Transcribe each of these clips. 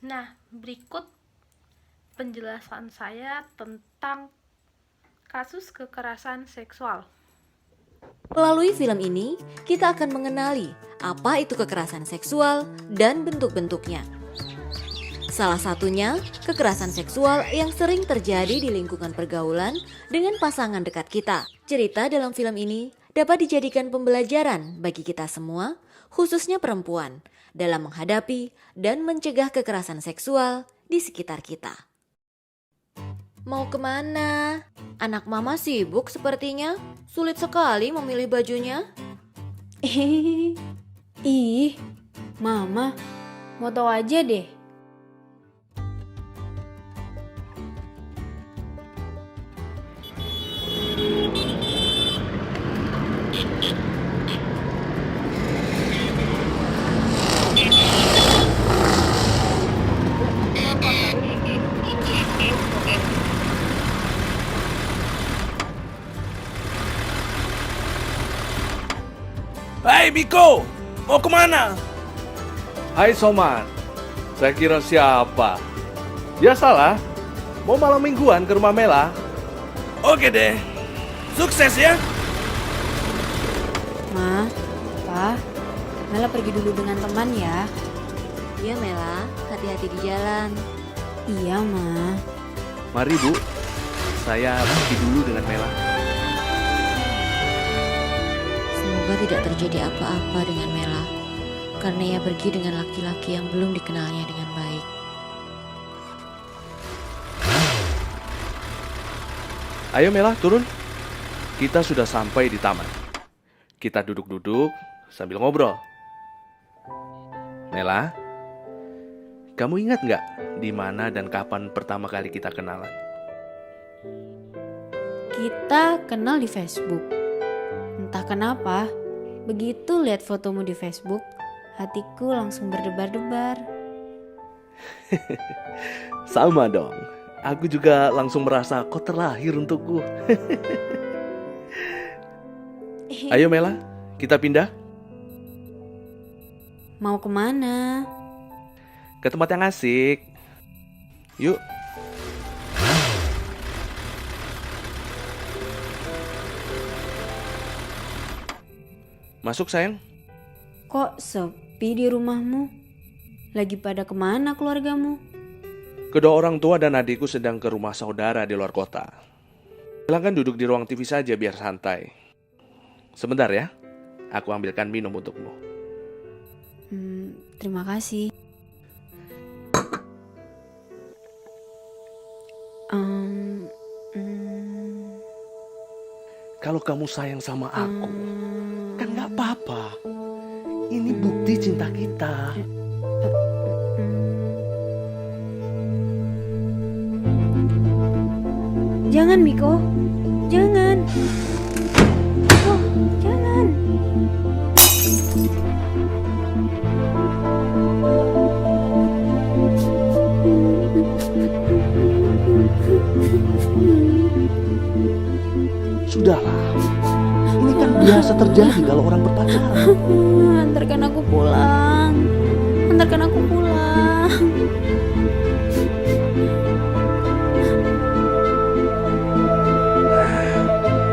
Nah, berikut penjelasan saya tentang kasus kekerasan seksual. Melalui film ini, kita akan mengenali apa itu kekerasan seksual dan bentuk-bentuknya. Salah satunya, kekerasan seksual yang sering terjadi di lingkungan pergaulan dengan pasangan dekat kita. Cerita dalam film ini dapat dijadikan pembelajaran bagi kita semua, khususnya perempuan, dalam menghadapi dan mencegah kekerasan seksual di sekitar kita. Mau kemana? Anak mama sibuk sepertinya. Sulit sekali memilih bajunya. Ih, Mama, mau tahu aja deh. Hai Miko, mau kemana? Hai Soman, saya kira siapa? Biasalah, mau malam mingguan ke rumah Mela. Oke deh, sukses ya. Ma, Pa, Mela pergi dulu dengan teman ya. Iya Mela, hati-hati di jalan. Iya, Ma. Mari Bu, saya pergi dulu dengan Mela. Semoga tidak terjadi apa-apa dengan Mela, karena ia pergi dengan laki-laki yang belum dikenalnya dengan baik. Ayo Mela, turun. Kita sudah sampai di taman. Kita duduk-duduk sambil ngobrol. Mela, kamu ingat nggak di mana dan kapan pertama kali kita kenalan? Kita kenal di Facebook. Entah kenapa, begitu lihat fotomu di Facebook, hatiku langsung berdebar-debar. Sama dong. Aku juga langsung merasa kau terlahir untukku. Ayo Mela, kita pindah Mau kemana? ke tempat yang asik. Yuk. Masuk sayang. Kok sepi di rumahmu? Lagi pada kemana keluargamu? Kedua orang tua dan adikku sedang ke rumah saudara di luar kota. Silahkan duduk di ruang TV saja biar santai. Sebentar ya, aku ambilkan minum untukmu. Terima kasih. Kalau kamu sayang sama aku, kan gak apa-apa. Ini bukti cinta kita. Jangan, Miko. Jangan. Miko, jangan. Sudahlah, ini kan biasa terjadi kalau orang berpacaran. Antarkan aku pulang. Antarkan aku pulang.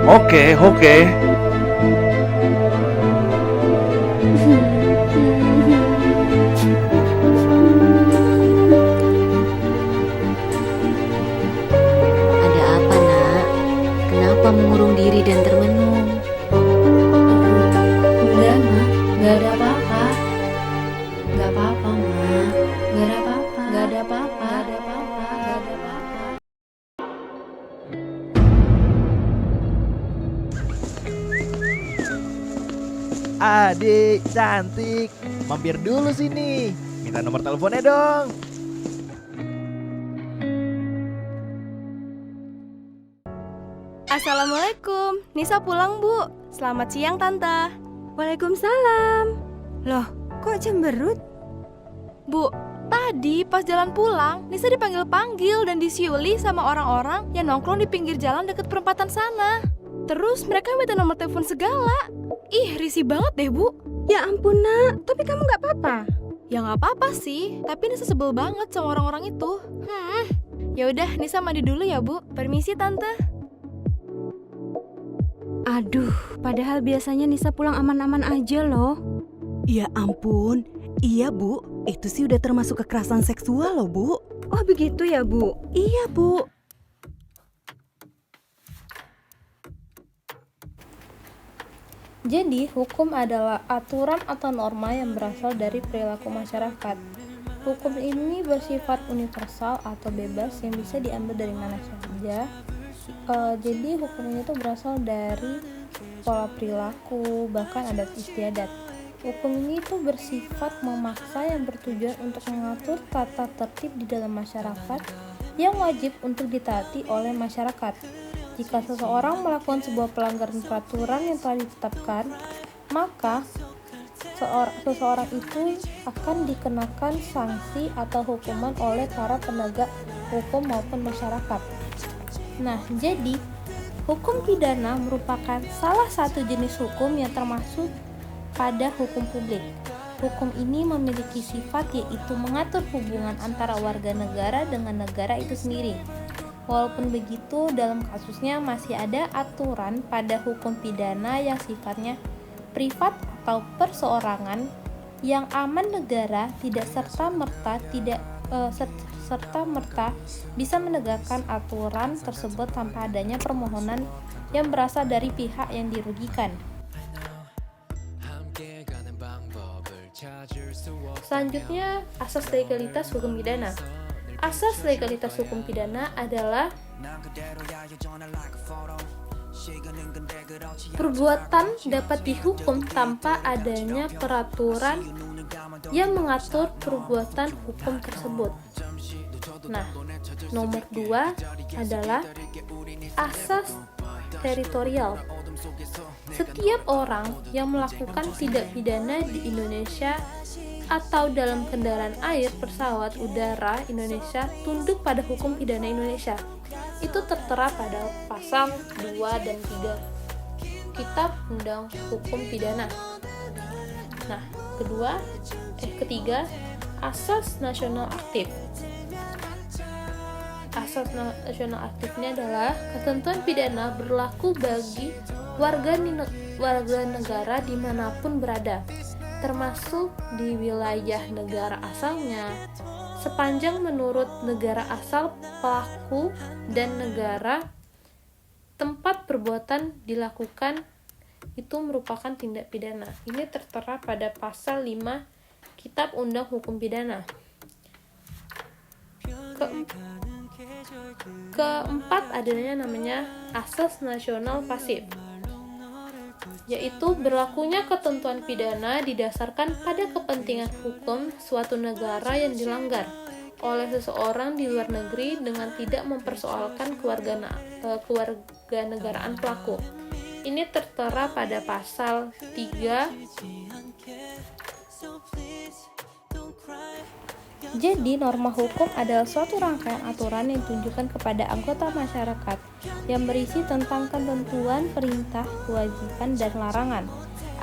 Oke. Ada apa nak? Kenapa mengurung diri dan termenung? Udah, Ma. Gak ada apa-apa. Gak apa-apa, Ma. Gak ada apa-apa. Gak ada apa-apa. Gak ada apa-apa. Gak ada apa-apa. Adik cantik, mampir dulu sini. Minta nomor teleponnya dong. Assalamualaikum, Nisa pulang bu. Selamat siang tante. Waalaikumsalam. Loh, kok cemberut? Bu, tadi pas jalan pulang, Nisa dipanggil-panggil dan disiuli sama orang-orang yang nongkrong di pinggir jalan deket perempatan sana. Terus mereka minta nomor telepon segala. Ih, risih banget deh bu. Ya ampun nak, tapi kamu gak apa-apa? Ya nggak apa-apa sih, tapi Nisa sebel banget sama orang-orang itu. Ya udah, Nisa mandi dulu ya, Bu. Permisi, Tante. Aduh, padahal biasanya Nisa pulang aman-aman aja loh. Ya ampun, iya Bu, itu sih udah termasuk kekerasan seksual loh Bu. Oh begitu ya, Bu? Iya Bu. Jadi, hukum adalah aturan atau norma yang berasal dari perilaku masyarakat. Hukum ini bersifat universal atau bebas yang bisa diambil dari mana saja. Jadi, hukum ini tuh berasal dari pola perilaku, bahkan adat istiadat. Hukum ini tuh bersifat memaksa yang bertujuan untuk mengatur tata tertib di dalam masyarakat yang wajib untuk ditaati oleh masyarakat. Jika seseorang melakukan sebuah pelanggaran peraturan yang telah ditetapkan, maka seseorang itu akan dikenakan sanksi atau hukuman oleh para penegak hukum maupun masyarakat. Nah, jadi hukum pidana merupakan salah satu jenis hukum yang termasuk pada hukum publik. Hukum ini memiliki sifat yaitu mengatur hubungan antara warga negara dengan negara itu sendiri. Walaupun begitu, dalam kasusnya masih ada aturan pada hukum pidana yang sifatnya privat atau perseorangan yang aman negara tidak serta-merta bisa menegakkan aturan tersebut tanpa adanya permohonan yang berasal dari pihak yang dirugikan. Selanjutnya, asas legalitas hukum pidana. Asas legalitas hukum pidana adalah perbuatan dapat dihukum tanpa adanya peraturan yang mengatur perbuatan hukum tersebut. Nah, nomor 2 adalah asas teritorial. Setiap orang yang melakukan tindak pidana di Indonesia atau dalam kendaraan air, pesawat, udara Indonesia tunduk pada hukum pidana Indonesia. Itu tertera pada pasal 2 dan 3 Kitab Undang Hukum Pidana. Nah, ketiga, asas nasional aktif. Asas nasional aktifnya adalah ketentuan pidana berlaku bagi warga negara dimanapun berada, termasuk di wilayah negara asalnya, sepanjang menurut negara asal pelaku dan negara tempat perbuatan dilakukan itu merupakan tindak pidana. Ini tertera pada pasal 5 Kitab Undang Hukum Pidana. Keempat adanya namanya asas nasional pasif, yaitu berlakunya ketentuan pidana didasarkan pada kepentingan hukum suatu negara yang dilanggar oleh seseorang di luar negeri dengan tidak mempersoalkan kewarganegaraan pelaku. Ini tertera pada pasal 3. Jadi, norma hukum adalah suatu rangkaian aturan yang ditunjukkan kepada anggota masyarakat yang berisi tentang ketentuan, perintah, kewajiban, dan larangan,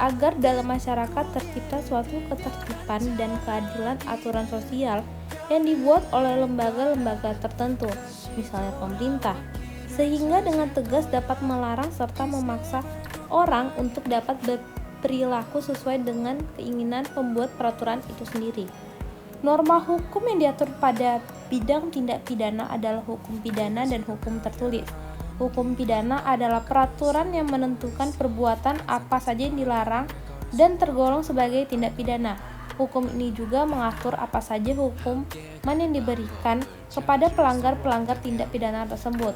agar dalam masyarakat tercipta suatu ketertiban dan keadilan aturan sosial yang dibuat oleh lembaga-lembaga tertentu, misalnya pemerintah, sehingga dengan tegas dapat melarang serta memaksa orang untuk dapat berperilaku sesuai dengan keinginan pembuat peraturan itu sendiri. Norma hukum yang diatur pada bidang tindak pidana adalah hukum pidana dan hukum tertulis. Hukum pidana adalah peraturan yang menentukan perbuatan apa saja yang dilarang dan tergolong sebagai tindak pidana. Hukum ini juga mengatur apa saja hukuman yang diberikan kepada pelanggar-pelanggar tindak pidana tersebut.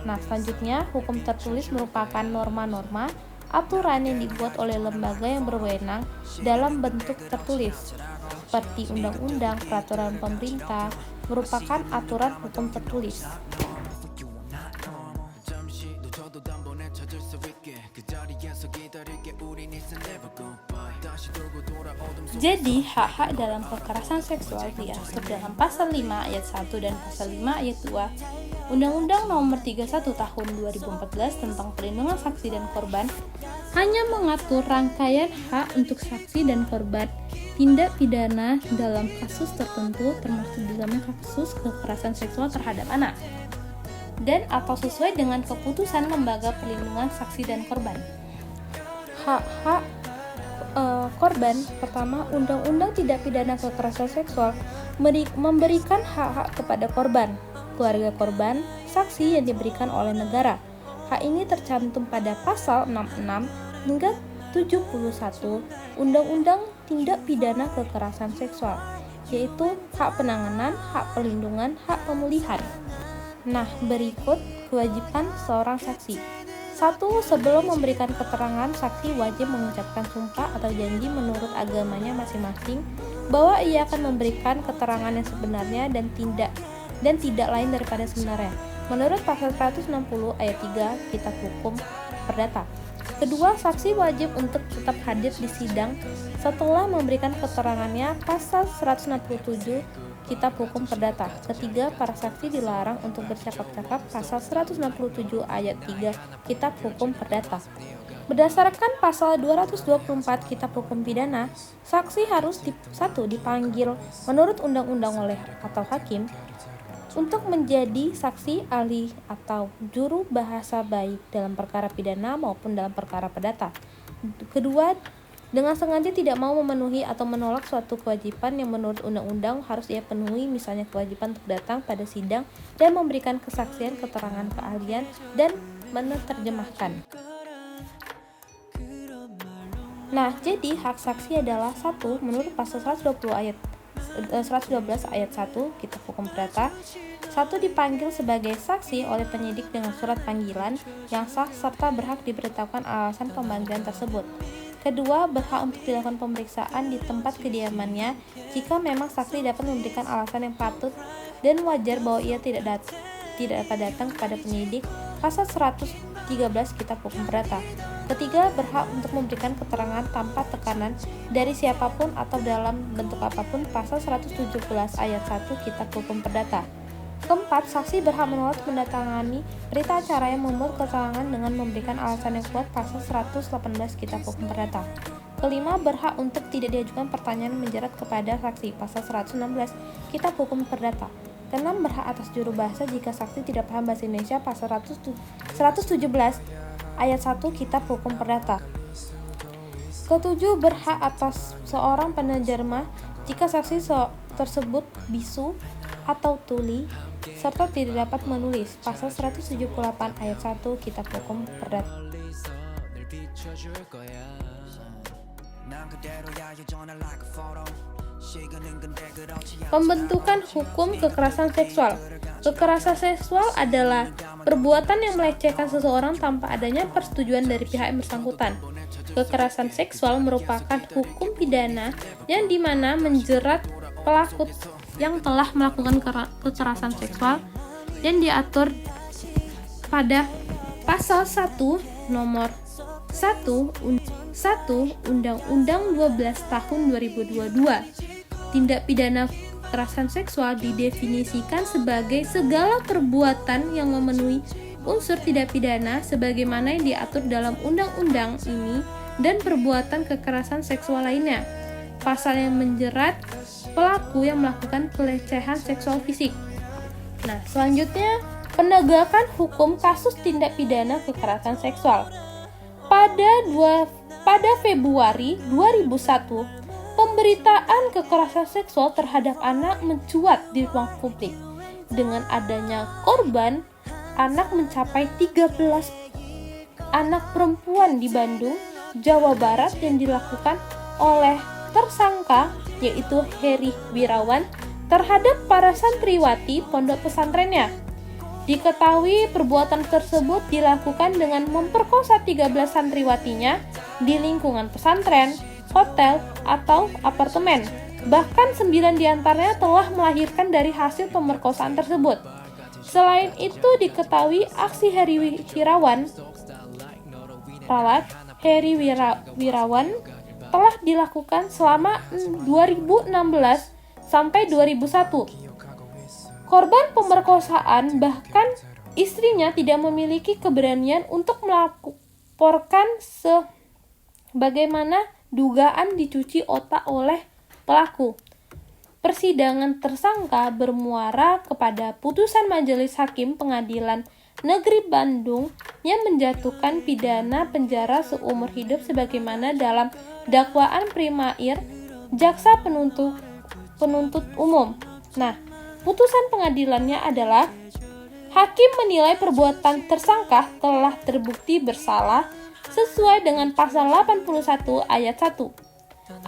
Nah, selanjutnya, hukum tertulis merupakan norma-norma aturan yang dibuat oleh lembaga yang berwenang dalam bentuk tertulis, seperti undang-undang, peraturan pemerintah, merupakan aturan hukum tertulis. Jadi, hak-hak dalam kekerasan seksual diatur dalam Pasal 5 Ayat 1 dan Pasal 5 Ayat 2 Undang-Undang Nomor 31 Tahun 2014 tentang Perlindungan Saksi dan Korban hanya mengatur rangkaian hak untuk saksi dan korban tindak pidana dalam kasus tertentu, termasuk dalam kasus kekerasan seksual terhadap anak, dan atau sesuai dengan keputusan Lembaga Perlindungan Saksi dan Korban. Hak-hak korban. Pertama, Undang-Undang Tindak Pidana Kekerasan Seksual memberikan hak-hak kepada korban, keluarga korban, saksi yang diberikan oleh negara. Hak ini tercantum pada Pasal 66 hingga 71 Undang-Undang Tindak Pidana Kekerasan Seksual, yaitu hak penanganan, hak perlindungan, hak pemulihan. Nah, berikut kewajiban seorang saksi. 1. Sebelum memberikan keterangan, saksi wajib mengucapkan sumpah atau janji menurut agamanya masing-masing bahwa ia akan memberikan keterangan yang sebenarnya dan tidak lain daripada sebenarnya, menurut Pasal 160 Ayat 3 Kitab Hukum Perdata. Kedua, saksi wajib untuk tetap hadir di sidang setelah memberikan keterangannya, Pasal 167 Kitab Hukum Perdata. Ketiga, para saksi dilarang untuk bercakap-cakap, Pasal 167 Ayat 3 Kitab Hukum Perdata. Berdasarkan Pasal 224 Kitab Hukum Pidana, saksi harus dipanggil menurut undang-undang oleh atau hakim untuk menjadi saksi, ahli, atau juru bahasa baik dalam perkara pidana maupun dalam perkara perdata. Kedua, dengan sengaja tidak mau memenuhi atau menolak suatu kewajiban yang menurut undang-undang harus ia penuhi, misalnya kewajiban untuk datang pada sidang dan memberikan kesaksian, keterangan keahlian, dan menerjemahkan. Nah, jadi hak saksi adalah 1. Menurut Pasal 112 ayat 1 Kitab Hukum Perdata, 1. Dipanggil sebagai saksi oleh penyidik dengan surat panggilan yang sah serta berhak diberitahukan alasan pemanggilan tersebut. Kedua, berhak untuk dilakukan pemeriksaan di tempat kediamannya jika memang saksi dapat memberikan alasan yang patut dan wajar bahwa ia tidak dapat datang kepada penyidik, Pasal 113 Kitab Hukum Perdata. Ketiga, berhak untuk memberikan keterangan tanpa tekanan dari siapapun atau dalam bentuk apapun, Pasal 117 Ayat 1 Kitab Hukum Perdata. Keempat, saksi berhak menolak mendatangani berita acara yang memuat keterangan dengan memberikan alasan yang kuat, Pasal 118 Kitab Hukum Perdata. Kelima, berhak untuk tidak diajukan pertanyaan menjerat kepada saksi, Pasal 116 Kitab Hukum Perdata. Keenam, berhak atas juru bahasa jika saksi tidak paham bahasa Indonesia, Pasal 117 Ayat 1 Kitab Hukum Perdata. Ketujuh, berhak atas seorang penerjemah jika saksi tersebut bisu atau tuli serta tidak dapat menulis, Pasal 178 Ayat 1 Kitab Hukum Perdata. Pembentukan hukum kekerasan seksual. Kekerasan seksual adalah perbuatan yang melecehkan seseorang tanpa adanya persetujuan dari pihak yang bersangkutan. Kekerasan seksual merupakan hukum pidana yang dimana menjerat pelaku yang telah melakukan kekerasan seksual yang diatur pada Pasal 1 Nomor 1 Undang-Undang 12 Tahun 2022. Tindak pidana kekerasan seksual didefinisikan sebagai segala perbuatan yang memenuhi unsur tidak pidana sebagaimana yang diatur dalam undang-undang ini dan perbuatan kekerasan seksual lainnya. Pasal yang menjerat pelaku yang melakukan pelecehan seksual fisik. Nah, selanjutnya penegakan hukum kasus tindak pidana kekerasan seksual. Pada Februari 2001, pemberitaan kekerasan seksual terhadap anak mencuat di ruang publik. Dengan adanya korban, anak mencapai 13 anak perempuan di Bandung, Jawa Barat yang dilakukan oleh tersangka yaitu Heri Wirawan terhadap para santriwati pondok pesantrennya. Diketahui perbuatan tersebut dilakukan dengan memperkosa 13 santriwatinya di lingkungan pesantren, hotel, atau apartemen. Bahkan 9 diantaranya telah melahirkan dari hasil pemerkosaan tersebut. Selain itu diketahui aksi Heri Wirawan telah dilakukan selama 2016 sampai 2001. Korban pemerkosaan bahkan istrinya tidak memiliki keberanian untuk melaporkan sebagaimana dugaan dicuci otak oleh pelaku. Persidangan tersangka bermuara kepada putusan Majelis Hakim Pengadilan Negeri Bandung yang menjatuhkan pidana penjara seumur hidup sebagaimana dalam dakwaan primair jaksa penuntut umum. Nah, putusan pengadilannya adalah hakim menilai perbuatan tersangka telah terbukti bersalah sesuai dengan pasal 81 ayat 1,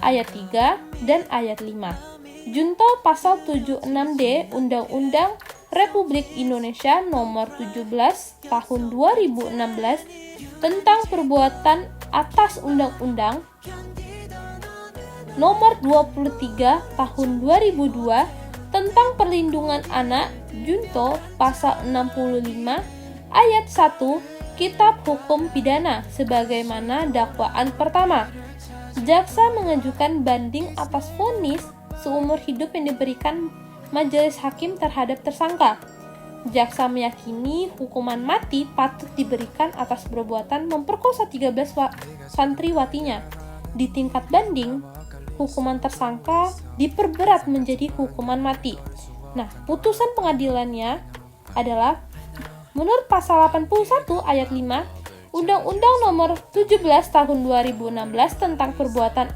ayat 3, dan ayat 5. Junto pasal 76D Undang-Undang Republik Indonesia Nomor 17 Tahun 2016 tentang perbuatan atas Undang-Undang Nomor 23 Tahun 2002 tentang perlindungan anak, junto pasal 65 ayat 1 Kitab Hukum Pidana sebagaimana dakwaan pertama. Jaksa mengajukan banding atas vonis seumur hidup yang diberikan majelis hakim terhadap tersangka. Jaksa meyakini hukuman mati patut diberikan atas perbuatan memperkosa 13 santriwatinya. Di tingkat banding, hukuman tersangka diperberat menjadi hukuman mati. Nah, putusan pengadilannya adalah menurut pasal 81 ayat 5 Undang-Undang Nomor 17 Tahun 2016 tentang perbuatan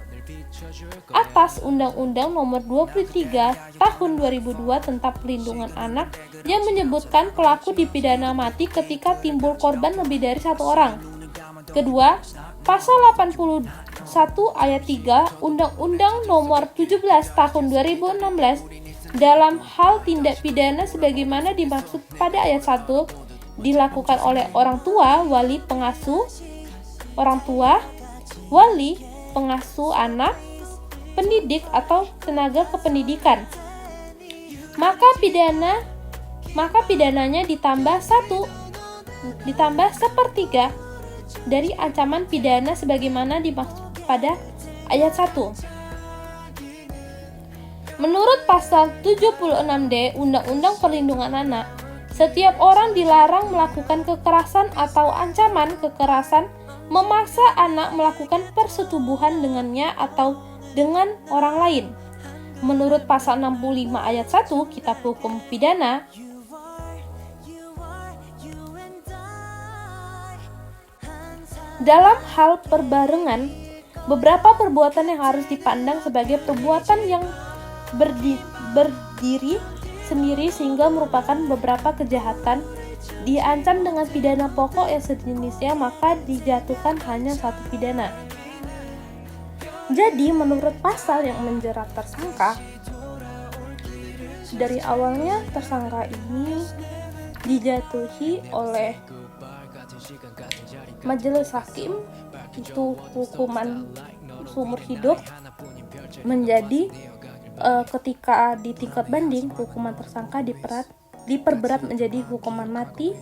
atas Undang-Undang Nomor 23 Tahun 2002 tentang perlindungan anak yang menyebutkan pelaku dipidana mati ketika timbul korban lebih dari satu orang. Kedua, pasal 81 ayat 3 Undang-Undang Nomor 17 Tahun 2016 dalam hal tindak pidana sebagaimana dimaksud pada ayat 1 dilakukan oleh orang tua, wali pengasuh anak, pendidik atau tenaga kependidikan. Maka pidananya ditambah sepertiga dari ancaman pidana sebagaimana dimaksud pada ayat 1. Menurut pasal 76D Undang-Undang Perlindungan Anak, setiap orang dilarang melakukan kekerasan atau ancaman kekerasan memaksa anak melakukan persetubuhan dengannya atau dengan orang lain. Menurut pasal 65 ayat 1 Kitab Hukum Pidana, dalam hal perbarengan, beberapa perbuatan yang harus dipandang sebagai perbuatan yang berdiri sendiri sehingga merupakan beberapa kejahatan diancam dengan pidana pokok yang sejenisnya, maka dijatuhkan hanya satu pidana. Jadi menurut pasal yang menjerat tersangka, dari awalnya tersangka ini dijatuhi oleh majelis hakim itu hukuman seumur hidup, menjadi ketika di tingkat banding hukuman tersangka diperberat menjadi hukuman mati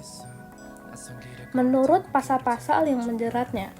menurut pasal-pasal yang menjeratnya.